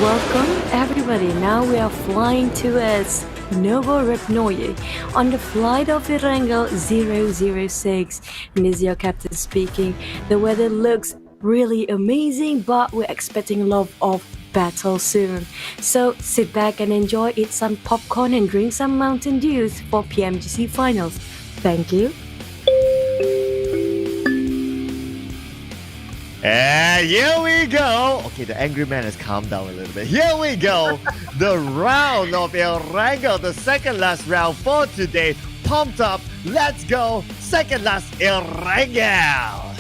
Welcome, everybody. Now we are flying towards Novoripnoye on the flight of Irangel 006. And this is your captain speaking. The weather looks really amazing, but we're expecting a lot of battle soon. So sit back and enjoy, eat some popcorn and drink some Mountain Dews for PMGC finals. Thank you. And here we go. Okay, the angry man has calmed down a little bit. Here we go. The round of Erangel, the second last round for today. Pumped up. Let's go. Second last Erangel.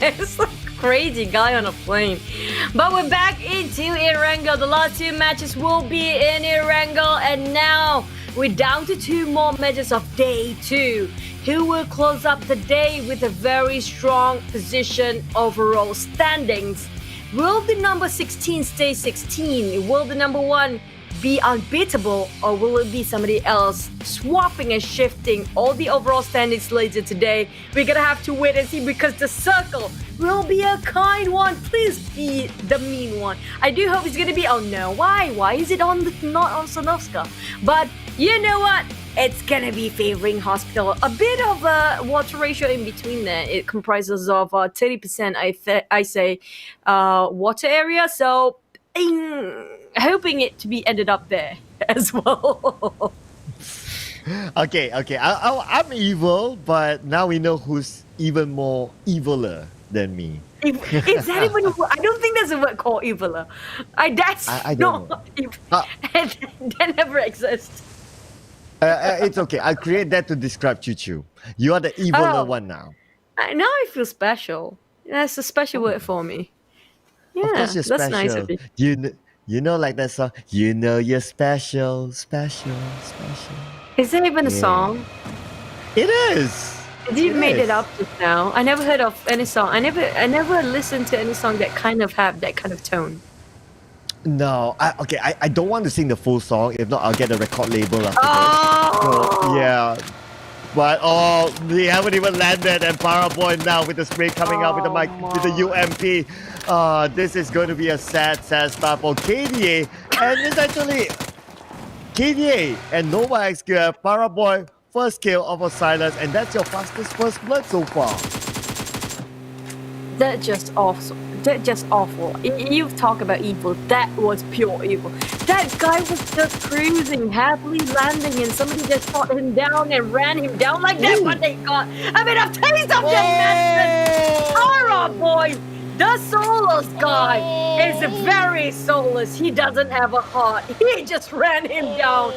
It's like crazy guy on a plane. But we're back into Erangel. The last two matches will be in Erangel. And now we're down to two more matches of day two. Who will close up the day with a very strong position overall standings? Will the number 16 stay 16? Will the number 1 be unbeatable, or will it be somebody else swapping and shifting all the overall standings later today? We're gonna have to wait and see, because the circle will be a kind one. Please be the mean one. I do hope it's gonna be. Oh no, why is it on not on Sonovska? But you know what? It's gonna be favoring Hospital. A bit of a water ratio in between there. It comprises of 30%, I say, water area. So, hoping it to be ended up there as well. Okay. I'm evil, but now we know who's even more eviler than me. Is that even a word? I don't think there's a word called eviler. I don't know. That never exists. It's okay. I'll create that to describe Choo. You are the eviler one now. Now I feel special. That's a special word for me. Yeah, of course you're that's special. nice of you. You know, like that song. You know you're special. Is there even a song? It is. You made it up just now. I never heard of any song. I never listened to any song that kind of have that kind of tone. No, I don't want to sing the full song. If not, I'll get a record label after Oh! So, yeah. But we haven't even landed, and Paraboy now with the spray coming out with the mic with the UMP. This is going to be a sad start for KDA, and it's actually KDA and Nova XQ Paraboy first kill of Osiris, and that's your fastest first blood so far. That's just awful. That's just awful. You talk about evil. That was pure evil. That guy was just cruising, happily landing, and somebody just shot him down and ran him down like that. What they got? I mean, a taste of that. Alright, boy. The soulless guy is very soulless. He doesn't have a heart. He just ran him down.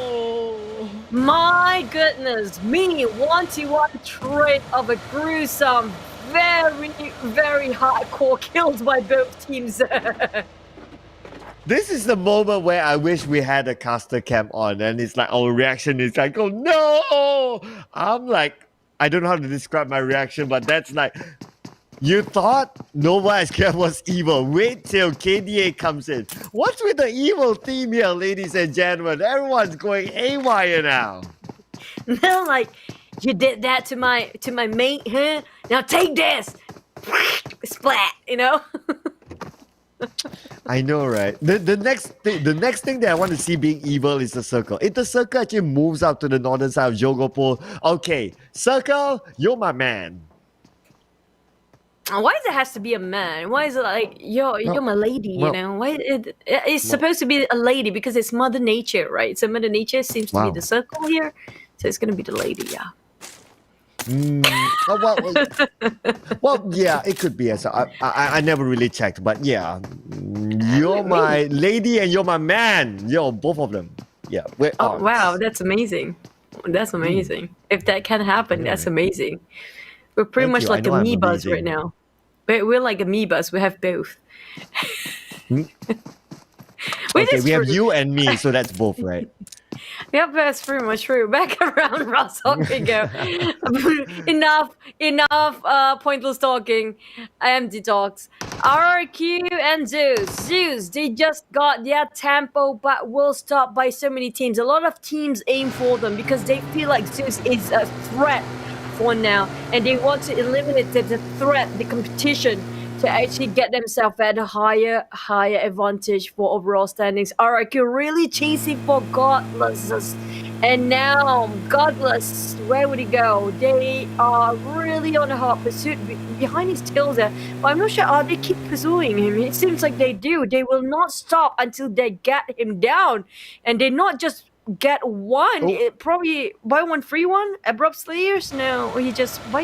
My goodness me. 1-1 trade of a gruesome, very, very hardcore kills by both teams. This is the moment where I wish we had a caster cam on, and it's like our reaction is like, oh no! I'm like, I don't know how to describe my reaction, but that's like, you thought Nova XQ was evil. Wait till KDA comes in. What's with the evil theme here, ladies and gentlemen? Everyone's going haywire now. They're like, you did that to my mate, huh? Now take this! Splat, you know? I know, right? The next thing that I want to see being evil is the circle. If the circle actually moves out to the northern side of Jogopol, okay, circle, you're my man. Why does it has to be a man? Why is it like you're my lady? You know, why it's supposed to be a lady because it's Mother Nature, right? So Mother Nature seems to be the circle here, so it's gonna be the lady, yeah. Well, yeah, it could be. I never really checked, but yeah, you're my lady and you're my man. Yo, both of them. Yeah. Oh wow, that's amazing. That's amazing. If that can happen, that's amazing. We're pretty much like amoebas right now. We're like amoebas. We have both. Okay, we have you and me, so that's both, right? Yep, that's pretty much true. Back around Russell we go. enough pointless talking. Empty talks. RRQ and Zeus, they just got their tempo but will stop by so many teams. A lot of teams aim for them because they feel like Zeus is a threat for now, and they want to eliminate the threat, the competition to actually get themselves at a higher advantage for overall standings. RIQ really chasing for Godless. And now, Godless, where would he go? They are really on a hot pursuit behind his tail there. But I'm not sure, are they keep pursuing him? It seems like they do. They will not stop until they get him down. And they not just get one, Oh. it probably buy one, free one? Abrupt Slayers? No, he just buy.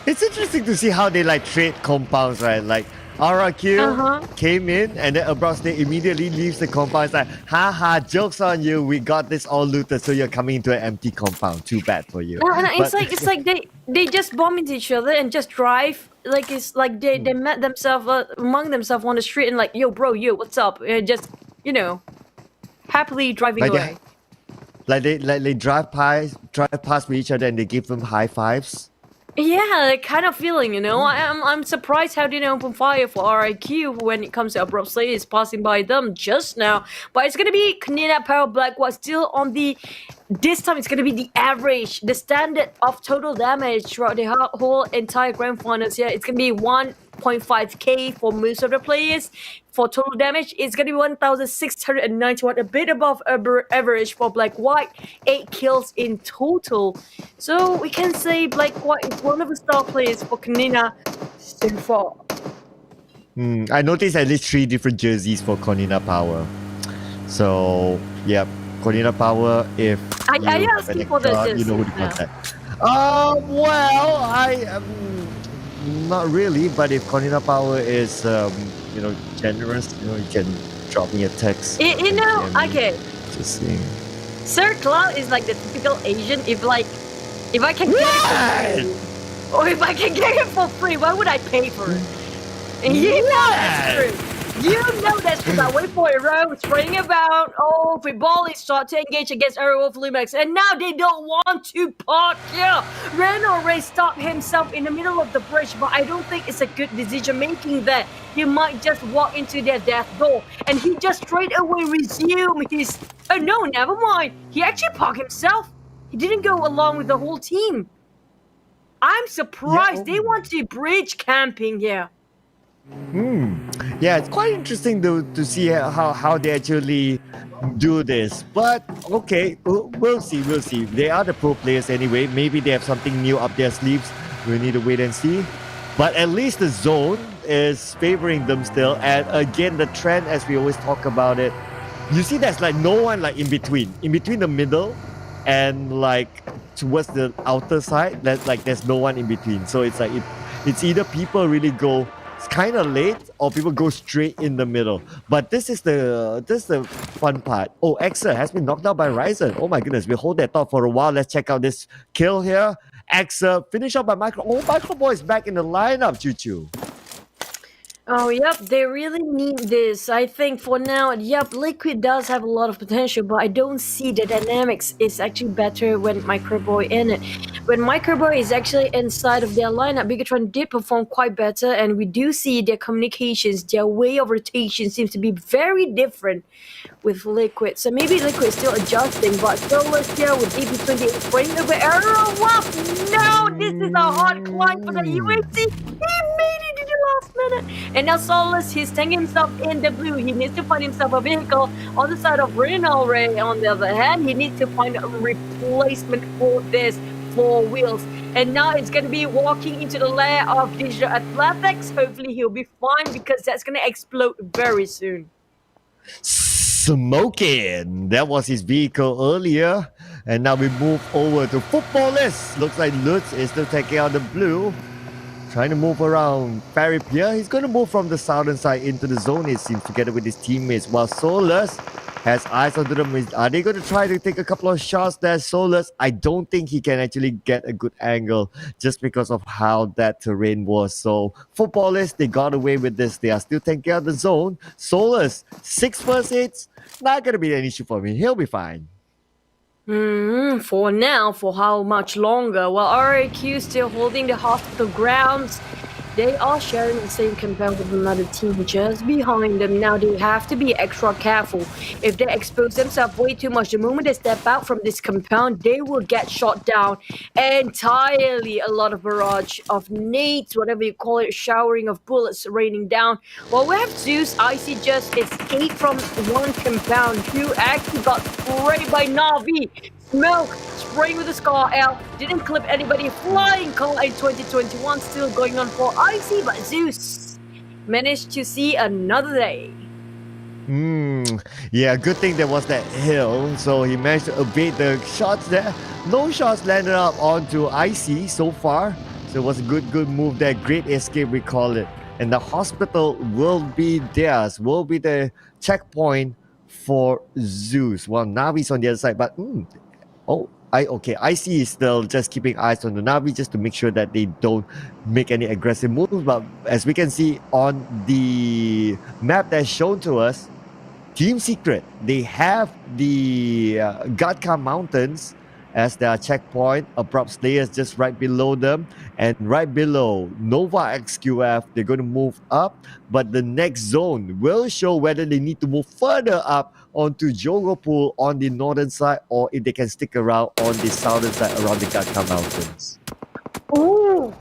It's interesting to see how they like trade compounds, right? Like RRQ came in and then Abroad State immediately leaves the compound. It's like, haha, joke's on you. We got this all looted, so you're coming into an empty compound. Too bad for you. No, But- it's like they just bump into each other and just drive. Like it's like they met themselves among themselves on the street and like, yo, bro, yo, what's up? And just happily driving Like away. they drive past each other and they give them high fives. Yeah, that kind of feeling. I'm surprised how they didn't open fire for RIQ when it comes to Abrupt Slayer is passing by them just now. But it's gonna be Kanina Power Black was still on the. This time it's gonna be the average, the standard of total damage throughout the whole entire grand finals. Yeah, it's gonna be 1.5k for most of the players. For total damage, it's gonna be 1,691, a bit above average for Black White. 8 kills in total. So we can say Black White is one of the star players for Kanina so far. I noticed at least 3 different jerseys for Konina Power. So, yep, Konina Power, if I you asked have an you for the extra, you know who to jerseys now. contact. Well, not really, but if Konina Power is, generous, you can drop me a text. Okay. Just saying. Sir Cloud is like the typical Asian. If I can get it for free, or if I can get it for free, why would I pay for it? And you know that's true. You know that's true. I wait for Hero spraying about. Oh, Friboli start to engage against Aero Flumex, and now they don't want to park here. Renault Ray stopped himself in the middle of the bridge, but I don't think it's a good decision making that. He might just walk into their death door, and he just straight away resume his. Oh no, never mind. He actually parked himself. He didn't go along with the whole team. I'm surprised they want to bridge camping here. Yeah, it's quite interesting to see how they actually do this. But okay, we'll see. They are the pro players anyway. Maybe they have something new up their sleeves. We need to wait and see. But at least the zone is favoring them still. And again, the trend, as we always talk about it, you see there's like no one like in between the middle and like towards the outer side. There's no one in between. So it's like it's either people really go kind of late or people go straight in the middle. But this is the fun part. Oh, Exa has been knocked out by Ryzen. Oh my goodness, we hold that thought for a while. Let's check out this kill here. Exa finished off by Micro. Oh, Micro Boy is back in the lineup, Choo. Oh, yep, they really need this. I think for now, yep, Liquid does have a lot of potential, but I don't see the dynamics is actually better when Microboy in it. When Microboy is actually inside of their lineup, Bigatron did perform quite better, and we do see their communications, their way of rotation seems to be very different with Liquid. So maybe Liquid is still adjusting, but Solos here with DP28 bringing over Arrow. Wow, no, this is a hard climb for the UAC. He made it in the last minute. And now Solus, he's tanking himself in the blue. He needs to find himself a vehicle on the side of Renault Ray. On the other hand, he needs to find a replacement for this 4 wheels. And now it's going to be walking into the lair of Digital Athletics. Hopefully he'll be fine because that's going to explode very soon. Smoking. That was his vehicle earlier. And now we move over to Footballers. Looks like Lutz is still taking out the blue. Trying to move around Farip here. He's going to move from the southern side into the zone, it seems, together with his teammates. While Solus has eyes onto them. Are they going to try to take a couple of shots there? Solus, I don't think he can actually get a good angle just because of how that terrain was. So, Footballers, they got away with this. They are still taking out the zone. Solus, 6 first hits. Not going to be an issue for me. He'll be fine. For now, for how much longer? Well, RAQ still holding the hospital grounds. They are sharing the same compound with another team just behind them. Now they have to be extra careful. If they expose themselves way too much, the moment they step out from this compound, they will get shot down entirely. A lot of barrage of nades, whatever you call it, showering of bullets raining down. While we have Zeus, Icy just escaped from one compound who actually got sprayed by Navi. Smoke spraying with the Scar L didn't clip anybody. Flying car in 2021 still going on for Icy, but Zeus managed to see another day. Yeah, good thing there was that hill, so he managed to evade the shots there. No shots landed up onto Icy so far, so it was a good move there. Great escape, we call it. And the hospital will be theirs, will be the checkpoint for Zeus. Well, Navi's on the other side, but Icy is still just keeping eyes on the Navi just to make sure that they don't make any aggressive moves. But as we can see on the map that's shown to us, Team Secret, they have the Gatka Mountains as their checkpoint. Abrupt Slayers just right below them. And right below Nova XQF, they're going to move up. But the next zone will show whether they need to move further up onto Jogopul on the northern side, or if they can stick around on the southern side around the Gatka Mountains. Ooh.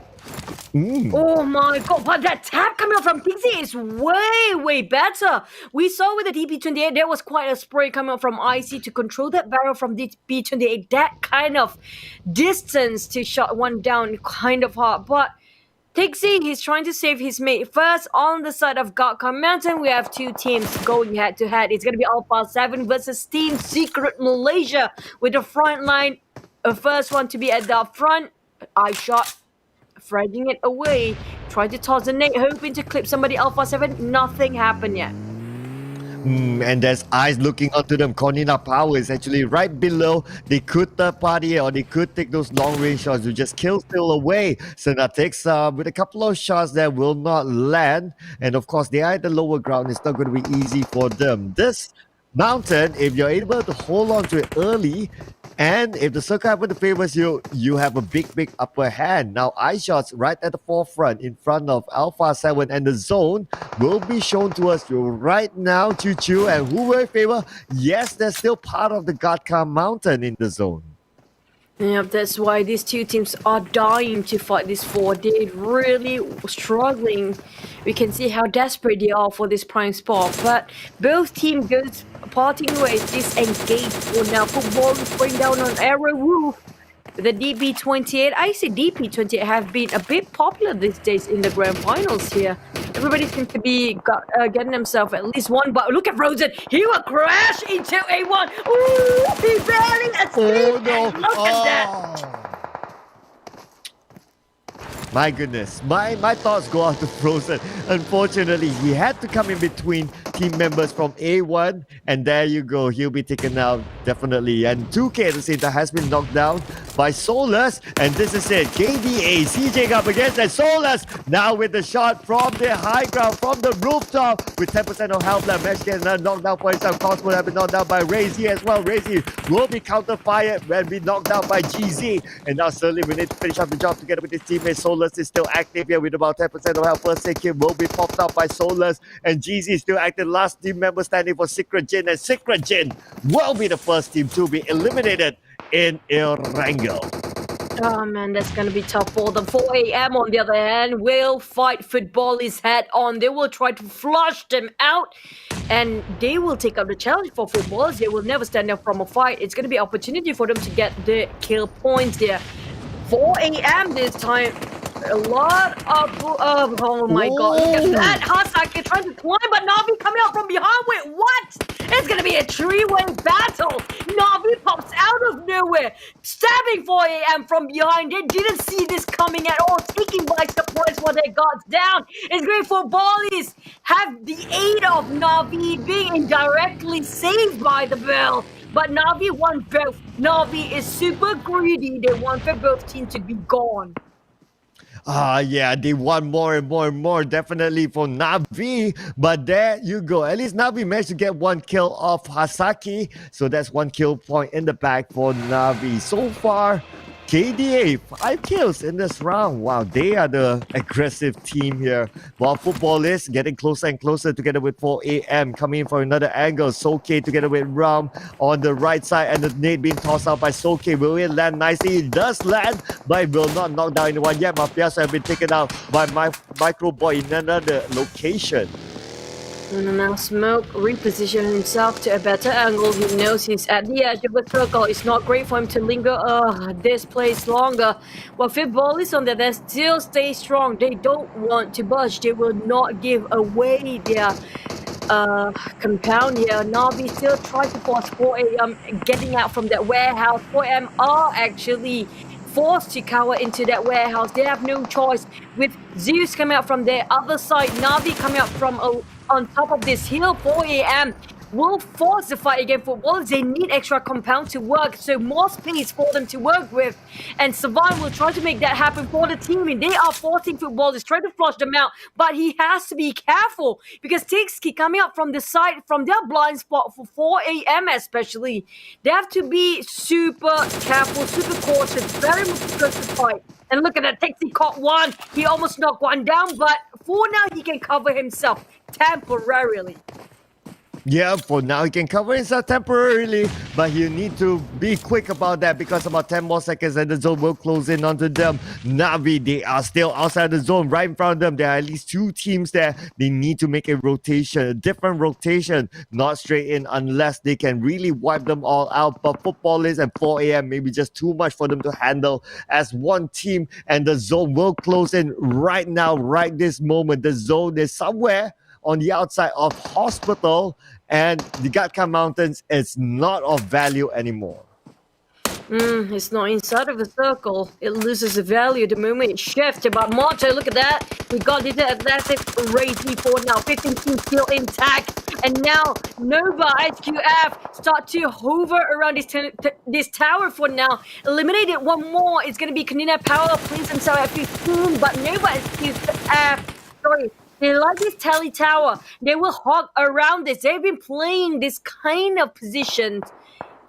Oh my god, but that tap coming out from Pixie is way better. We saw with the DP28 there was quite a spray coming out from IC to control that barrel from DP28. That kind of distance to shot one down kind of hard. But Pixie, he's trying to save his mate. First, on the side of Gatka Mountain, we have two teams going head to head. It's going to be Alpha 7 versus Team Secret Malaysia with the front line. The first one to be at the front, I shot. Fragging it away, tried to toss a nade, hoping to clip somebody. Alpha 7, nothing happened yet. And there's eyes looking onto them. Cornina Power is actually right below. They could third party or they could take those long range shots to just kill still away. Senatix with a couple of shots that will not land. And of course, they are at the lower ground. It's not going to be easy for them. This mountain, if you're able to hold on to it early, and if the circle happen to favors you, you have a big upper hand. Now, iShots right at the forefront in front of Alpha 7, and the zone will be shown to us right now, Choo. And who will favor? Yes, they're still part of the Gatka Mountain in the zone. Yeah, that's why these two teams are dying to fight this 4. They're really struggling. We can see how desperate they are for this prime spot. But both teams goes parting ways, disengaged for now. Football is going down on Arrow Roof. The DP28, I say DP28 have been a bit popular these days in the grand finals here. Everybody seems to be getting themselves at least one, but look at Frozen. He will crash into A1. Ooh, he barely escaped. Oh no. Look at that. My goodness, my thoughts go out to Frozen. Unfortunately, he had to come in between team members from A1, and there you go, he'll be taken out definitely. And 2K at the same time has been knocked down by Solus, and this is it. KDA, CJ up against and Solus now with the shot from the high ground, from the rooftop with 10% of health left. Mesh gets knocked down for himself. Cosmo have been knocked down by Razy as well. Razy will be counter-fired and be knocked down by GZ. And now certainly we need to finish up the job together with his teammate. Solus is still active here with about 10% of health. First aid kit will be popped up by Solus, and GZ is still active. Last team member standing for Secret Jin, and Secret Jin will be the first team to be eliminated in Erangel. Oh man, that's gonna be tough for them. 4 a.m. on the other hand will fight Footballies head on. They will try to flush them out, and they will take up the challenge for Footballies. They will never stand up from a fight. It's gonna be opportunity for them to get the kill points there. 4 a.m. this time. A lot of oh my god, look at that. Hasaki trying to climb, but Navi coming out from behind. Wait, what? It's gonna be a three-way battle. Navi pops out of nowhere, stabbing 4 a.m. from behind. They didn't see this coming at all, taking by surprise what they got down. It's great for Ballies. Have the aid of Navi being indirectly saved by the bell. But Navi want both. Navi is super greedy. They want for both teams to be gone. Yeah, they want more and more, definitely for Navi. But there you go. At least Navi managed to get one kill off Hasaki. So that's one kill point in the bag for Navi. So far, KDA, 5 kills in this round. Wow, they are the aggressive team here. While Football is getting closer and closer together with 4AM coming in for another angle. Soke together with Ram on the right side, and the nade being tossed out by Soke. Will it land nicely? It does land, but it will not knock down anyone yet. Mafiaso have been taken out by Micro Boy in another location. And now Smoke repositioning himself to a better angle. He knows he's at the edge of the circle. It's not great for him to linger this place longer. While Football is on there, they still stay strong. They don't want to budge. They will not give away their compound here. Navi still tries to force 4AM getting out from that warehouse. 4AM are actually forced to cower into that warehouse. They have no choice. With Zeus coming out from the other side, Navi coming out from on top of this hill, 4AM will force the fight against Football. They need extra compound to work, so more space for them to work with. And Savan will try to make that happen for the team. And they are forcing Football to try to flush them out, but he has to be careful because Tixki coming up from the side, from their blind spot for 4AM especially. They have to be super careful, super cautious, very much to fight. And look at that, Tixi caught one. He almost knocked one down, but for now he can cover himself temporarily. Yeah, for now he can cover himself temporarily, but you need to be quick about that because about 10 more seconds and the zone will close in onto them. Navi, they are still outside the zone, right in front of them. There are at least 2 teams there. They need to make a rotation, a different rotation, not straight in unless they can really wipe them all out. But Footballers and 4AM maybe just too much for them to handle as one team, and the zone will close in right now, right this moment. The zone is somewhere on the outside of Hospital, and the Gatka Mountains is not of value anymore. It's not inside of the circle. It loses the value the moment it shifts. But Monte, look at that. We got this athletic rating for now. 15 teams still intact. And now Nova SQF start to hover around this tower for now. Eliminated one more. It's going to be Kanina Power. Please themselves at 15. But Nova SQF, they like this tally tower. They will hog around this. They've been playing this kind of position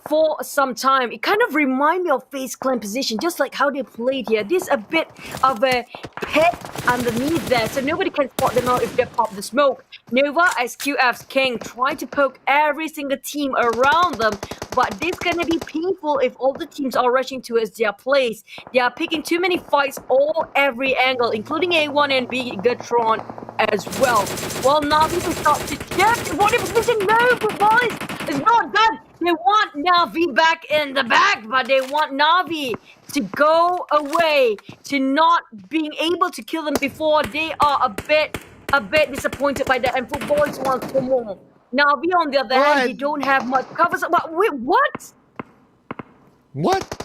for some time. It kind of reminds me of Face Clan position, just like how they played here. This a bit of a pit underneath there, so nobody can spot them out if they pop the smoke. Nova SQF's King trying to poke every single team around them, but this gonna be painful if all the teams are rushing towards their place. They are picking too many fights every angle, including A1 and B Gatron as well. Well, Navi will start to shift. What if position? No, boys, it's not done. They want Navi back in the back, but they want Navi to go away, to not being able to kill them before. They are a bit disappointed by that, and Footballers want for more. Navi, on the other hand, they don't have much cover. But wait, what? What?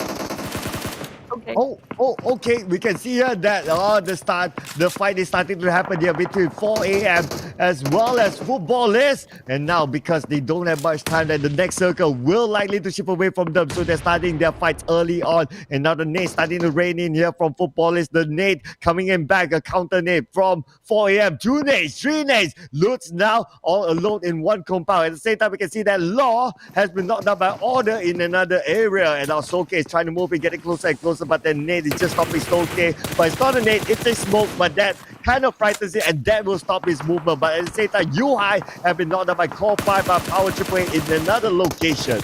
Okay. Okay. We can see here that the fight is starting to happen here between 4AM as well as Footballers. And now, because they don't have much time, that the next circle will likely to ship away from them. So they're starting their fights early on. And now the nade starting to rain in here from Footballers. The nade coming in back, a counter nade from 4AM. 2 nades, 3 nades. Lutz now all alone in one compound. At the same time, we can see that Law has been knocked down by Order in another area. And now Soke is trying to move in, getting closer and closer. But the nade is just stopping Soke. But it's not a nade, it's a smoke. But that kind of frightens it, and that will stop his movement. But at the same time, Yuhai have been knocked out by Core 5 by Power AAA in another location.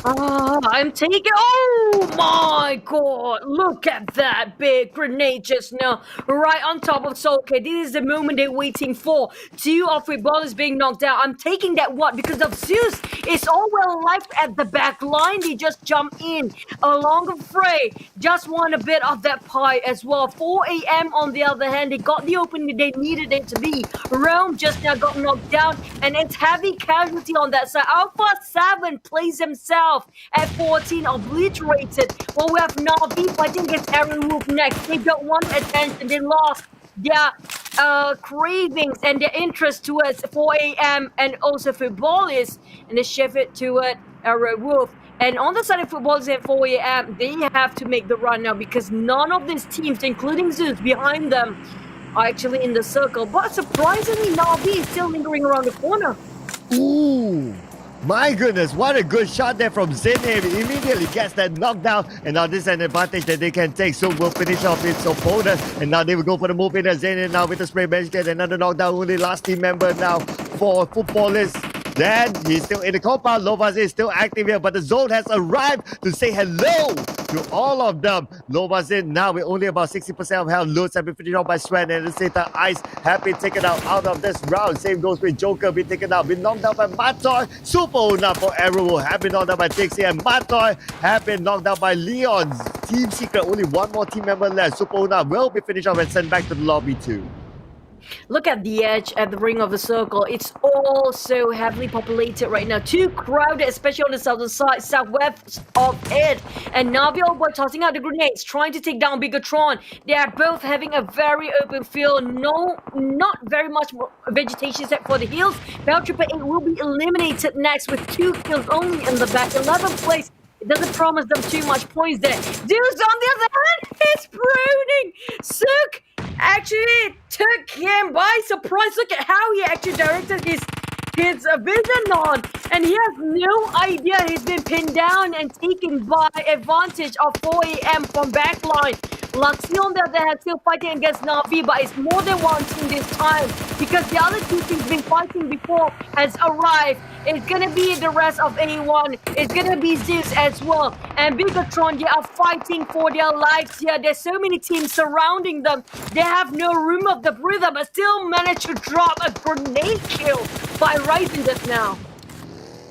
I'm taking. Oh my god! Look at that big grenade just now, right on top of Soke. This is the moment they're waiting for. 2 of Footballers being knocked out. I'm taking that what because of Zeus. It's all well left at the back line. They just jump in along the fray. Just want a bit of that pie as well. 4AM on the other hand, they got the opening they needed it to be. Realm just now got knocked down, and it's heavy casualty on that side. Alpha 7 plays himself at 14, obliterated. Well, we have Navi fighting against Aaron Wolf next. They don't want attention. They lost their cravings and their interest towards 4AM and also Footballers, and they shift it toward Aaron Wolf. And on the side of Footballers and 4AM, they have to make the run now because none of these teams, including Zeus behind them, are actually in the circle. But surprisingly, Navi is still lingering around the corner. Ooh. My goodness, what a good shot there from Zin. He immediately gets that knockdown, and now this is an advantage that they can take. So will finish off its opponent, and now they will go for the move in as Zin now with the spray bench, get another knockdown. Only last team member now for Footballers. Then he's still in the compound. Lovaz is still active here, but the zone has arrived to say hello to all of them. Lovaz now with only about 60% of health. Lutz have been finished off by Sven, and at the same time, Ice have been taken out of this round. Same goes with Joker, been taken out, been knocked out by Matoy. Super Una for Arrow have been knocked out by Dixie, and Matoy have been knocked out by Leon's Team Secret. Only one more team member left. Super Una will be finished off and sent back to the lobby too. Look at the edge at the ring of the circle. It's all so heavily populated right now. Too crowded, especially on the southern side, southwest of it. And Navi Boy tossing out the grenades, trying to take down Bigatron. They are both having a very open field. No, not very much vegetation except for the hills. Bell Triple 8 will be eliminated next with 2 kills only in the back. 11th place. It doesn't promise them too much points there. Zeus on the other hand is pruning. Sook actually took him by surprise. Look at how he actually directed his vision on, and he has no idea he's been pinned down and taken by advantage of 4 a.m. from backline. Luxi on the other hand still fighting against Navi, but it's more than one team this time because the other two teams been fighting before has arrived. It's gonna be the rest of A1. It's gonna be Zeus as well. And Bigatron, they are fighting for their lives here. There's so many teams surrounding them. They have no room of the breather, but still manage to drop a grenade kill by Ryzen just now.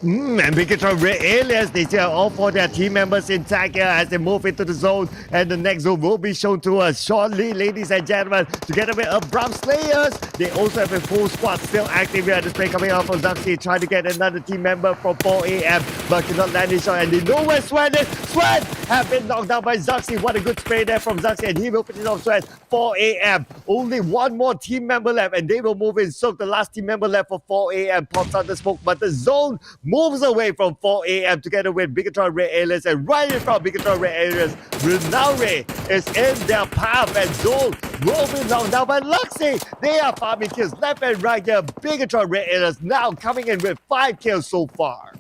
And Bigatron Red Alias, they still have all 4 their team members intact here as they move into the zone. And the next zone will be shown to us shortly, ladies and gentlemen. Together with Abram Slayers, they also have a full squad still active here. Display coming out from Zaxi, trying to get another team member from 4 a.m. but cannot land his shot. And they know where Swen is. Swen have been knocked down by Zaxi. What a good spray there from Zaxi, and he will finish off Swen. 4 a.m. Only one more team member left, and they will move in. So the last team member left for 4 a.m. pops out the smoke, but the zone moves away from 4 a.m. together with Bigatron Red Alias, and right in front of Bigatron Red Alias, Renaure is in their path, and Zone will be knocked down by Luxi. They are farming kills left and right here. Bigatron Red Alias now coming in with 5 kills so far.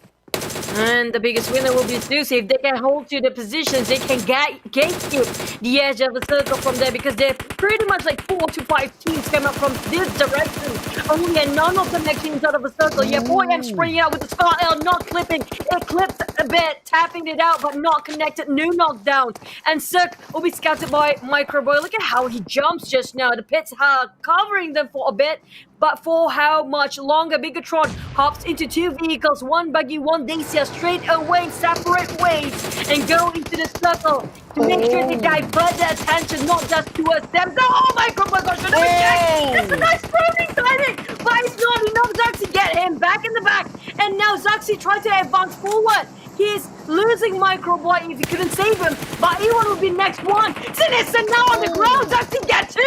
And the biggest winner will be Zeus. If they can hold to the positions, they can gatekeep the edge of the circle from there because they're pretty much like 4 to 5 teams come up from this direction. Only and none of them actually inside of a circle. Yeah, 4M spraying out with the Scar L, not clipping. It clipped a bit, tapping it out, but not connected. No knockdown. And Cirque will be scouted by Microboy. Look at how he jumps just now. The pits are covering them for a bit. But for how much longer? Bigatron hops into 2 vehicles, 1 buggy, 1 Dacia, straight away, separate ways, and go into the circle to make sure they divert their attention, not just towards them. Oh my god, should have checked. That's a nice throwing timing, but it's not enough. Zaxi get him back in the back, and now Zaxi tries to advance forward. He's losing Microboy if he couldn't save him, but Ewan will be next one. Sinister now on the ground. Zaxi get 2.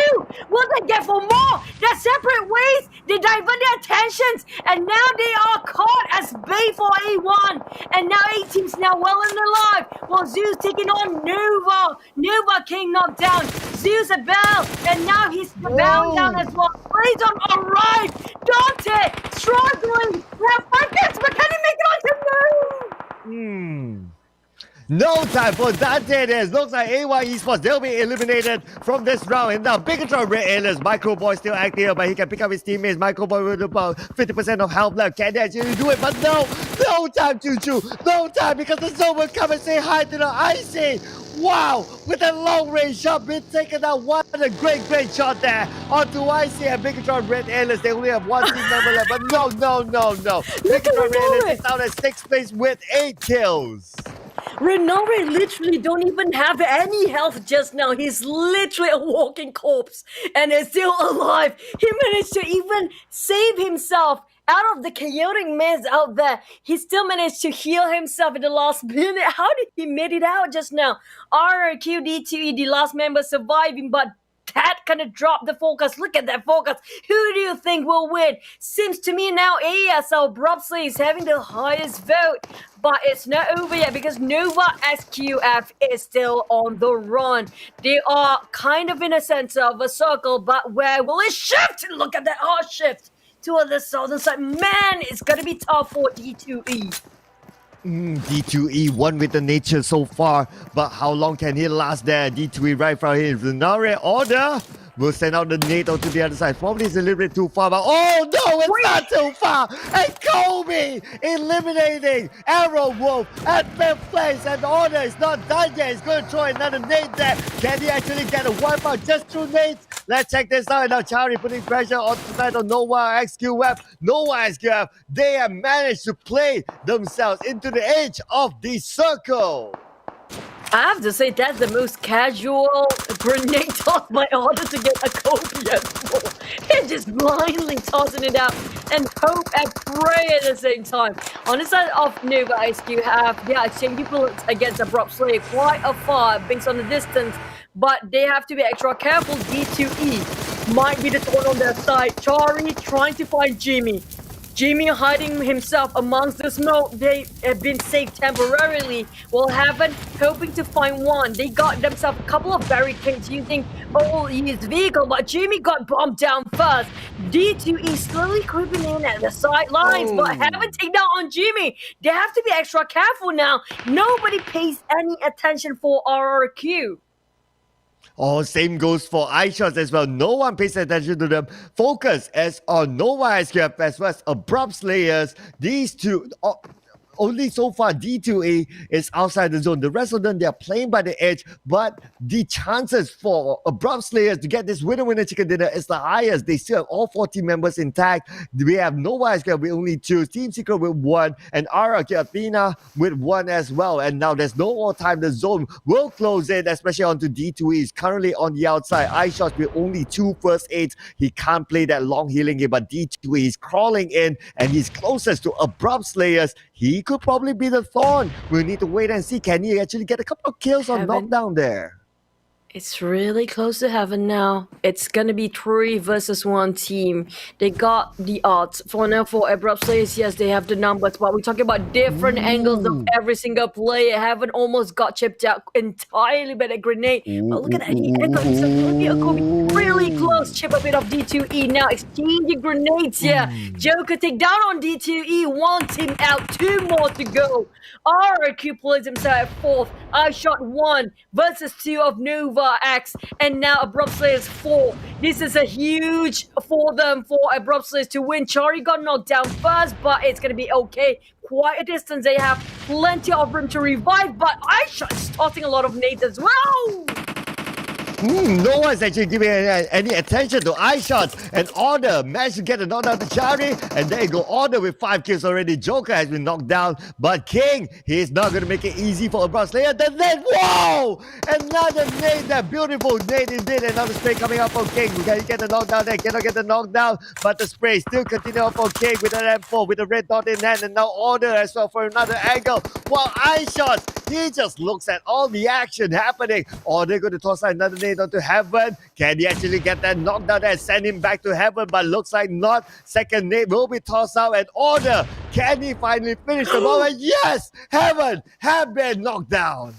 Will they get for more? They're separate ways. They divert their attentions, and now they are caught as bait for A1. And now 8 teams now well and alive. While Zeus taking on Nova. Nova King knocked down. Zeus a bell, and now he's bound down as well. Freedom arrived. Dante struggling. Have buckets, but can he make it onto move? No time for Dante. This looks like AY Esports. They'll be eliminated from this round. And now Bigatron Red Alias. Microboy still active, but he can pick up his teammates. Microboy with about 50% of health left. Can they actually do it? But no time, Choo Choo. No time, because the zone will come and say hi to the Icy. Wow, with a long range shot being taken out. What a great shot there onto IC and Bigatron Red Alias. They only have 1 team member left, but no. Bigatron Red Alias is down at 6th place with 8 kills. Renore literally don't even have any health just now. He's literally a walking corpse and is still alive. He managed to even save himself out of the chaotic mess out there. He still managed to heal himself in the last minute. How did he made it out just now? RQD2E, the last member surviving, but that kind of dropped the focus. Look at that focus. Who do you think will win? Seems to me now ASL Brubsley is having the highest vote. But it's not over yet because Nova SQF is still on the run. They are kind of in a sense of a circle, but where will it shift? Look at that hard shift. to the southern side. Man, it's gonna be tough for D2E. D2E won with the nature so far, but how long can he last there? D2E right from here. Venare order will send out the NATO to the other side. Probably it's a little bit too far, but oh no, it's not too far. And Kobe eliminating Arrow Wolf at fifth place, and order is not done yet. He's going to throw another nade there. Can he actually get a wipeout just through nades? Let's check this out. Now Chari putting pressure on Tomato Nova XQF. Nova XQF, they have managed to play themselves into the edge of the circle. I have to say that's the most casual grenade toss by order to get a Kobe at full. He's just blindly tossing it out and hope and pray at the same time. On the side of Nova Ice, you have exchanging bullets against Abrupt Slayer quite a far based on the distance, but they have to be extra careful. D2E might be the thorn on their side. Chari trying to find Jimmy. Jimmy hiding himself amongst the smoke. They have been saved temporarily, while Heaven hoping to find one. They got themselves a couple of barricades using used vehicle, but Jimmy got bombed down first. D2E slowly creeping in at the sidelines, but Heaven take down on Jimmy. They have to be extra careful now. Nobody pays any attention for RRQ. Oh, same goes for iShots as well. No one pays attention to them. Focus as on Nova SQF as well as Abrupt Slayers. These two, only so far D2A is outside the zone. The rest of them, they are playing by the edge, but the chances for Abrupt Slayers to get this winner chicken dinner is the highest. They still have all 40 members intact. We have Nova SQF with only 2, Team Secret with 1, and RRQ Athena with 1 as well. And now there's no more time. The zone will close in, especially onto D2E. He's currently on the outside. iShots with only 2 first aids. He can't play that long healing game, but D2E is crawling in, and he's closest to Abrupt Slayers. He could probably be the thorn. We'll need to wait and see. Can he actually get a couple of kills on knockdown there? It's really close to Heaven now. It's gonna be 3 versus 1 team. They got the odds. For now, for Abrupt Slayers, yes, they have the numbers, but we're talking about different angles of every single player. Heaven almost got chipped out entirely by the grenade. But look at that, he echoed himself. Really close. Chip a bit of D2E now. Exchanging grenades here. Joker take down on D2E. 1 team out. 2 more to go. RRQ plays himself at 4th. I shot 1 versus 2 of Nova X, and now Abrupt Slayers 4. This is a huge for them, for Abrupt Slayers to win. Chari got knocked down first, but it's going to be okay. Quite a distance. They have plenty of room to revive, but iShot is tossing a lot of nades as well. No one's actually giving any attention to iShots, and Order managed to get a knockdown to Chari, and there you go, Order with 5 kills already. Joker has been knocked down, but King, he's not going to make it easy for Abrupt Slayer. Then whoa! Another nade, that beautiful nade indeed. Another spray coming up from King. Can he get the knockdown there? Cannot get the knockdown, but the spray still continue up from King with an M4 with a red dot in hand, and now Order as well for another angle. While iShots, he just looks at all the action happening. Order going to toss out another nade onto Heaven. Can he actually get that knockdown and send him back to Heaven? But looks like not. Second nade will be tossed out, and Order, can he finally finish the moment? Yes! Heaven have been knocked down.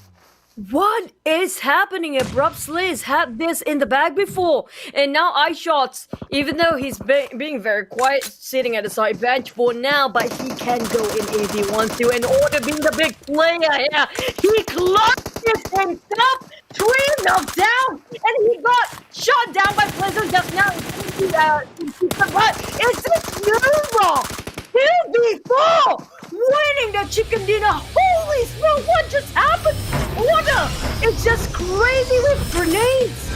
What is happening? Abrupt Slayers had this in the bag before, and now iShots, even though he's being very quiet, sitting at the side bench for now, but he can go in if he wants to. In Order being the big player here, he clutches himself, 3 knocked down, and he got shot down by Blizzard just now. But it's a Nova 2v4 winning the chicken dinner. Holy smoke, what just happened? Order! It's just crazy with grenades.